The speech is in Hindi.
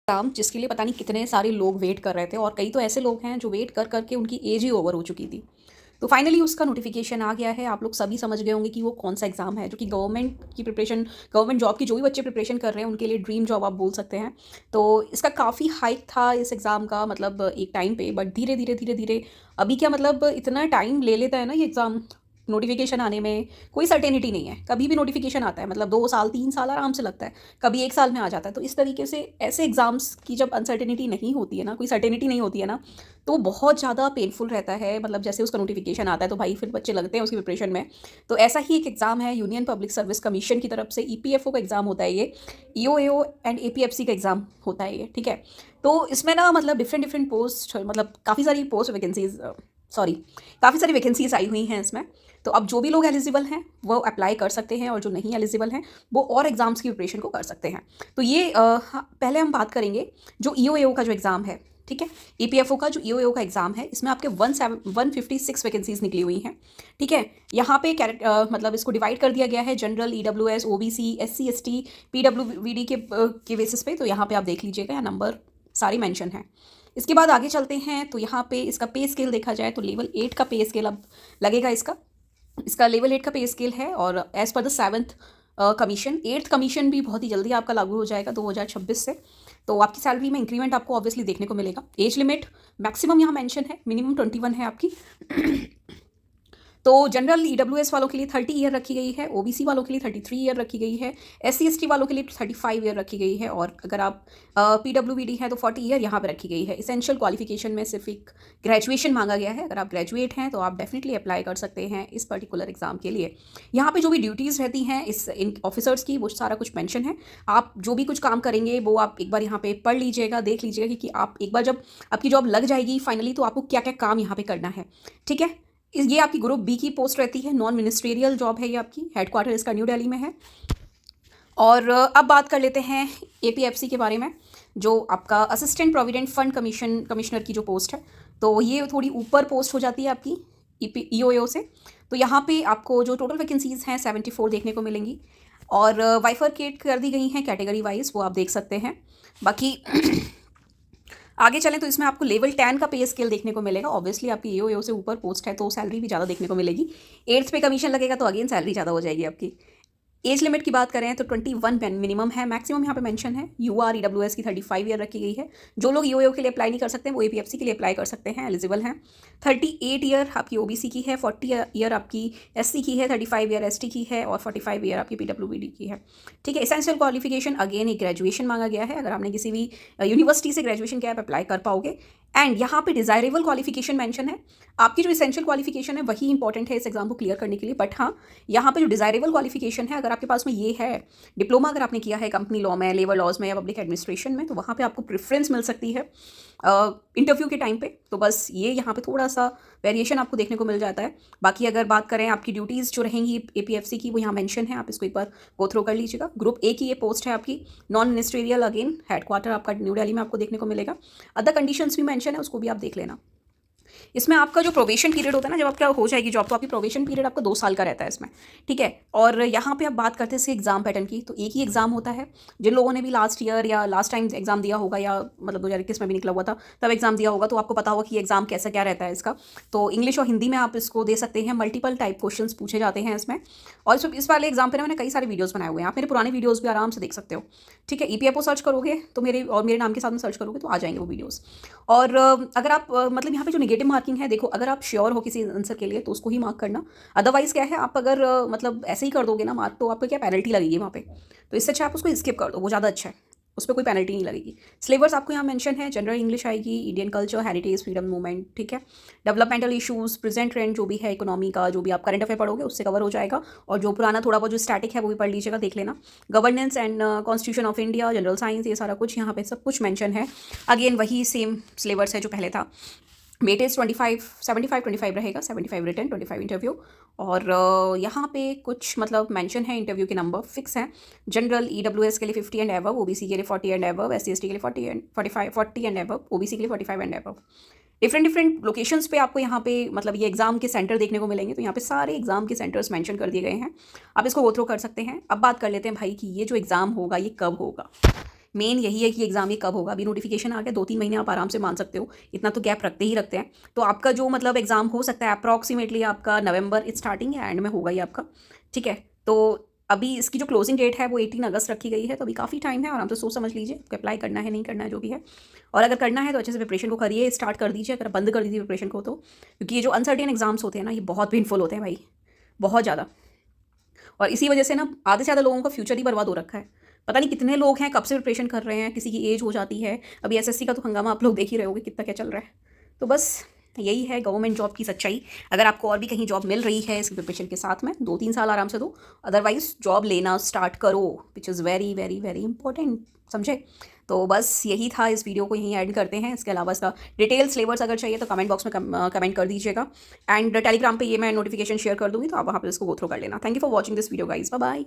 एग्ज़ाम जिसके लिए पता नहीं कितने सारे लोग वेट कर रहे थे और कई तो ऐसे लोग हैं जो वेट कर करके उनकी एज ही ओवर हो चुकी थी। तो फाइनली उसका नोटिफिकेशन आ गया है। आप लोग सभी समझ गए होंगे कि वो कौन सा एग्ज़ाम है, जो कि गवर्नमेंट जॉब की जो भी बच्चे प्रिपरेशन कर रहे हैं उनके लिए ड्रीम जॉब आप बोल सकते हैं। तो इसका काफ़ी हाइप था इस एग्ज़ाम का, मतलब एक टाइम पे, बट धीरे धीरे धीरे धीरे अभी क्या, मतलब इतना टाइम ले लेता है ना ये एग्ज़ाम नोटिफिकेशन आने में। कोई सर्टेनिटी नहीं है, कभी भी नोटिफिकेशन आता है, मतलब 2 साल 3 साल आराम से लगता है, कभी 1 साल में आ जाता है। तो इस तरीके से ऐसे एग्ज़ाम्स की जब अनसर्टेनिटी नहीं होती है ना, कोई सर्टेनिटी नहीं होती है ना, तो बहुत ज़्यादा पेनफुल रहता है। मतलब जैसे उसका नोटिफिकेशन आता है तो भाई फिर बच्चे लगते हैं उसकी प्रिपरेशन में। तो ऐसा ही एक एग्ज़ाम है, यूनियन पब्लिक सर्विस कमीशन की तरफ से ईपीएफओ का एग्ज़ाम होता है ये। ईओएओ एंड एपीएफसी का एग्ज़ाम होता है ये, ठीक है। तो इसमें ना मतलब डिफरेंट डिफरेंट पोस्ट, मतलब काफ़ी सारी पोस्ट वैकेंसीज, सॉरी, काफ़ी सारी वैकेंसीज आई हुई हैं इसमें। तो अब जो भी लोग एलिजिबल हैं वो अप्लाई कर सकते हैं, और जो नहीं एलिजिबल हैं वो और एग्ज़ाम्स की प्रिपरेशन को कर सकते हैं। तो ये पहले हम बात करेंगे जो ईओएओ का जो एग्ज़ाम है, ठीक है। ईपीएफओ का जो ईओएओ का एग्ज़ाम है, इसमें आपके 156 वैकेंसीज निकली हुई हैं, ठीक है। यहाँ पे मतलब इसको डिवाइड कर दिया गया है general, EWS, OBC, SC ST, PWBD के बेसिस पे। तो यहाँ पे आप देख लीजिएगा, यहाँ नंबर सारे मेंशन हैं। इसके बाद आगे चलते हैं तो यहाँ पे इसका पे स्केल देखा जाए तो लेवल 8 का पे स्केल अब लगेगा इसका। इसका लेवल 8 का पे स्केल है, और as per the 7th commission, 8th commission भी बहुत ही जल्दी आपका लागू हो जाएगा 2026 से। तो आपकी सैलरी में इंक्रीमेंट आपको ऑब्वियसली देखने को मिलेगा। एज लिमिट मैक्सिमम यहाँ मेंशन है, मिनिमम 21 है आपकी। तो जनरल ईडब्ल्यूएस वालों के लिए 30 ईयर रखी गई है, ओबीसी वालों के लिए 33 ईयर रखी गई है, एससी एसटी वालों के लिए 35 ईयर रखी गई है, और अगर आप पीडब्ल्यूबीडी है तो 40 ईयर यहाँ पर रखी गई है। इसेंशियल क्वालिफिकेशन में सिर्फ एक ग्रेजुएशन मांगा गया है। अगर आप ग्रेजुएट हैं तो आप डेफिनेटली अप्लाई कर सकते हैं इस पर्टिकुलर एग्जाम के लिए। यहाँ पे जो भी ड्यूटीज़ रहती हैं इन ऑफिसर्स की, वो सारा कुछ मेंशन है। आप जो भी कुछ काम करेंगे वो आप एक बार यहाँ पे पढ़ लीजिएगा, देख लीजिएगा कि आप एक बार जब आपकी जॉब लग जाएगी फाइनली, तो आपको क्या क्या काम यहाँ पे करना है, ठीक है। ये आपकी ग्रुप बी की पोस्ट रहती है, नॉन मिनिस्ट्रियल जॉब है ये आपकी। हेडक्वार्टर इसका न्यू दिल्ली में है। और अब बात कर लेते हैं एपीएफसी के बारे में, जो आपका असिस्टेंट प्रोविडेंट फंड कमिश्नर की जो पोस्ट है। तो ये थोड़ी ऊपर पोस्ट हो जाती है आपकी ईओएओ से। तो यहाँ पे आपको जो टोटल वैकेंसीज हैं 74 देखने को मिलेंगी, और वाइफरकेट कर दी गई हैं कैटेगरी वाइज, वो आप देख सकते हैं। बाकी आगे चलें तो इसमें आपको लेवल 10 का पे स्केल देखने को मिलेगा। ऑब्वियसली आपकी ईओएओ से ऊपर पोस्ट है तो सैलरी भी ज़्यादा देखने को मिलेगी। 8th पे कमीशन लगेगा तो अगेन सैलरी ज़्यादा हो जाएगी आपकी। एज लिमिट की बात करें तो 21 मिनिमम है, मैक्सिमम यहाँ पे मेंशन है। यूआर ईडब्ल्यूएस की 35 ईयर रखी गई है। जो लोग ईओएओ के लिए अप्लाई नहीं कर सकते वो एपीएफसी के लिए अप्लाई कर सकते हैं, एलिजिबल हैं। 38 ईयर आपकी ओबीसी की है, 40 ईयर आपकी एससी की है, 35 ईयर एसटी की है, और 45 ईयर आपकी पीडब्ल्यूबीडी की है, ठीक है। एसेंशियल क्वालिफिकेशन अगेन एक ग्रेजुएशन मांगा गया है। अगर आपने किसी भी यूनिवर्सिटी से ग्रेजुएशन किया, आप अप्लाई कर पाओगे। एंड यहाँ पे डिजायरेबल क्वालिफिकेशन मेंशन है। आपकी जो एसेंशियल क्वालिफिकेशन है वही इंपॉर्टेंट है इस एग्जाम को क्लियर करने के लिए, बट हाँ, यहाँ पे जो डिजायरेबल क्वालिफिकेशन है, अगर आपके पास में ये है, डिप्लोमा अगर आपने किया है कंपनी लॉ में, लेबर लॉज में, या पब्लिक एडमिनिस्ट्रेशन में, तो वहाँ पे आपको प्रेफरेंस मिल सकती है इंटरव्यू के टाइम पे। तो बस ये यहाँ पे थोड़ा सा वेरिएशन आपको देखने को मिल जाता है। बाकी अगर बात करें आपकी ड्यूटीज़ जो रहेंगी एपीएफसी की, वो यहाँ मेंशन है, आप इसको एक बार गो थ्रो कर लीजिएगा। ग्रुप ए की ये पोस्ट है आपकी, नॉन मिनिस्ट्रियल, अगेन हेडक्वार्टर आपका न्यू दिल्ली में आपको देखने को मिलेगा। अदर कंडीशंस भी मेंशन है, उसको भी आप देख लेना। इसमें आपका जो प्रोबेशन पीरियड होता है ना, जब आपका हो जाएगी जॉब, तो आपकी प्रोबेशन पीरियड आपका 2 साल का रहता है इसमें, ठीक है। और यहाँ पे आप बात करते हैं इसके एग्जाम पैटर्न की, तो एक ही एग्जाम होता है। जिन लोगों ने भी लास्ट ईयर या लास्ट टाइम एग्जाम दिया होगा, या मतलब 2021 में भी निकला हुआ था तब एग्जाम दिया होगा, तो आपको पता होगा कि एग्जाम कैसा क्या रहता है इसका। तो इंग्लिश और हिंदी में आप इसको दे सकते हैं। मल्टीपल टाइप क्वेश्चन पूछे जाते हैं इसमें। और इस वाले एग्जाम पर मैंने कई सारे वीडियोज़ बनाए हुए हैं, आप मेरे पुराने वीडियोज़ भी आराम से देख सकते हो, ठीक है। ईपीएफओ सर्च करोगे तो मेरे नाम के साथ में सर्च करोगे तो आ जाएंगे वो वीडियोज़। और अगर आप मतलब यहाँ पे जो नेगेटिव मार्किंग है, देखो, अगर आप श्योर हो किसी आंसर के लिए तो उसको ही मार्क करना। अदरवाइज क्या है, आप अगर मतलब ऐसे ही कर दोगे ना मार्क, तो आपको क्या पेनल्टी लगेगी वहाँ पे। तो इससे अच्छा आप उसको स्किप कर दो, वो ज़्यादा अच्छा है, उस पर कोई पेनल्टी नहीं लगेगी। सिलेबस आपको यहाँ मेंशन है, जनरल इंग्लिश आएगी, Indian culture, heritage, freedom movement, ठीक है। डेवलपमेंटल इशूज़, प्रेजेंट ट्रेंड जो भी है इकोनॉमी का, जो भी आप करंट अफेयर पढ़ोगे उससे कवर हो जाएगा। और जो पुराना थोड़ा बहुत जो स्टैटिक है वो भी पढ़ लीजिएगा, देख लेना। Governance and constitution of India, general science, ये सारा कुछ यहाँ पे सब कुछ मेंशन है। अगेन वही सेम सिलेबस है जो पहले था। वेटेज 75 रहेगा, 75 रिटन, 25 इंटरव्यू। और यहाँ पे कुछ मतलब मेंशन है, इंटरव्यू के नंबर फिक्स हैं। जनरल ईडब्ल्यूएस के लिए 50 एंड एबव, ओबीसी के लिए 40 एंड एबव, एससी एसटी के लिए 40 एंड एबव, ओबीसी के लिए 45 एंड एबव। डिफरेंट लोकेशंस पे आपको यहाँ पे मतलब ये एग्जाम के सेंटर देखने को मिलेंगे। तो यहाँ पे सारे एग्जाम के सेंटर्स मेंशन कर दिए गए हैं, आप इसको गो थ्रू कर सकते हैं। अब बात कर लेते हैं भाई कि ये जो एग्ज़ाम होगा ये कब होगा। मेन यही है कि एग्ज़ाम ये कब होगा। अभी नोटिफिकेशन आ गया, 2-3 महीने आप आराम से मान सकते हो, इतना तो गैप रखते ही रखते हैं। तो आपका जो मतलब एग्ज़ाम हो सकता है अप्रॉक्सीमेटली आपका नवंबर स्टार्टिंग या एंड में होगा ही आपका, ठीक है। तो अभी इसकी जो क्लोजिंग डेट है वो 18 अगस्त रखी गई है, तो अभी काफ़ी टाइम है, आराम से सोच समझ लीजिए कि अप्लाई करना है नहीं करना है जो भी है। और अगर करना है तो अच्छे से प्रिपरेशन को करिए, स्टार्ट कर दीजिए, अगर बंद कर दीजिए प्रिपरेशन को तो, क्योंकि ये जो अनसर्टेन एग्जाम्स होते हैं ना, ये बहुत पेनफुल होते हैं भाई, बहुत ज़्यादा। और इसी वजह से ना आधे से ज़्यादा लोगों का फ्यूचर ही बर्बाद हो रखा है। पता नहीं कितने लोग हैं कब से प्रिपरेशन कर रहे हैं, किसी की एज हो जाती है। अभी एसएससी का तो हंगामा आप लोग देख ही रहे होगे कितना क्या चल रहा है। तो बस यही है गवर्नमेंट जॉब की सच्चाई। अगर आपको और भी कहीं जॉब मिल रही है इसकी प्रिपरेशन के साथ में, 2-3 साल आराम से दो, अदरवाइज जॉब लेना स्टार्ट करो, which is very very very important, समझे। तो बस यही था, इस वीडियो को यहीं ऐड करते हैं। इसके अलावा इसका डिटेल सिलेबस अगर चाहिए तो कमेंट बॉक्स में कमेंट कर दीजिएगा। एंड टेलीग्राम पे ये मैं नोटिफिकेशन शेयर कर दूँगी, तो आप वहाँ पर इसको गो थ्रू कर लेना। Thank you for watching this video guys, bye bye.